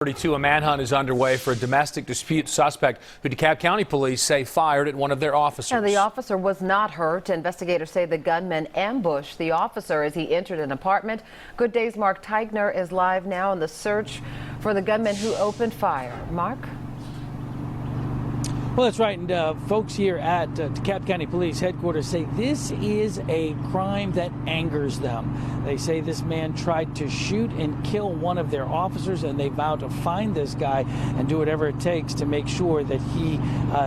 32, a manhunt is underway for a domestic dispute suspect who DeKalb County police say fired at one of their officers. Now, the officer was not hurt. Investigators say the gunman ambushed the officer as he entered an apartment. Good Day's Mark Teigner is live now in the search for the gunman who opened fire. Mark? Well, that's right. And folks here at DeKalb County Police headquarters say this is a crime that angers them. They say this man tried to shoot and kill one of their officers, and they vow to find this guy and do whatever it takes to make sure that he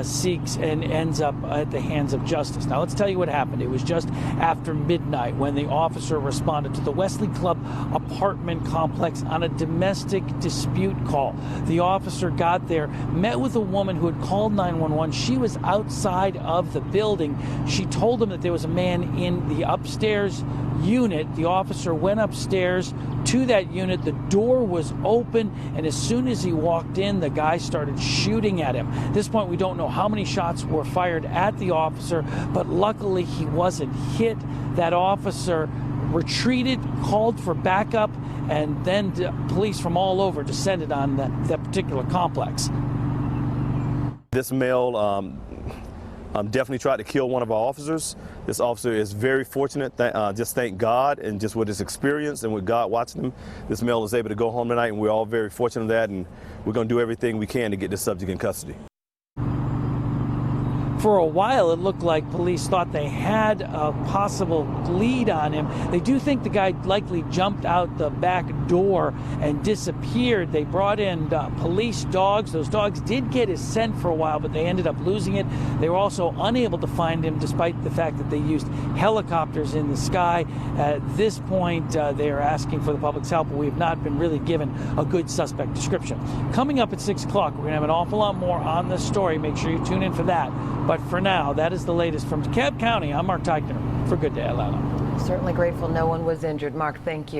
seeks and ends up at the hands of justice. Now, let's tell you what happened. It was just after midnight when the officer responded to the Wesley Club apartment complex on a domestic dispute call. The officer got there, met with a woman who had called 911. She was outside of the building. She told him that there was a man in the upstairs unit. The officer went upstairs to that unit. The door was open, and as soon as he walked in, the guy started shooting at him. At this point, we don't know how many shots were fired at the officer, but luckily he wasn't hit. That officer retreated, called for backup, and then police from all over descended on that particular complex. This male definitely tried to kill one of our officers. This officer is very fortunate, just thank God, and just with his experience and with God watching him, this male is able to go home tonight, and we're all very fortunate of that, and we're going to do everything we can to get this subject in custody. For a while, it looked like police thought they had a possible lead on him. They do think the guy likely jumped out the back door and disappeared. They brought in police dogs. Those dogs did get his scent for a while, but they ended up losing it. They were also unable to find him despite the fact that they used helicopters in the sky. At this point, they are asking for the public's help, but we have not been really given a good suspect description. Coming up at 6 o'clock, we're going to have an awful lot more on this story. Make sure you tune in for that. But for now, that is the latest from DeKalb County. I'm Mark Teigner for Good Day Atlanta. Certainly grateful no one was injured. Mark, thank you.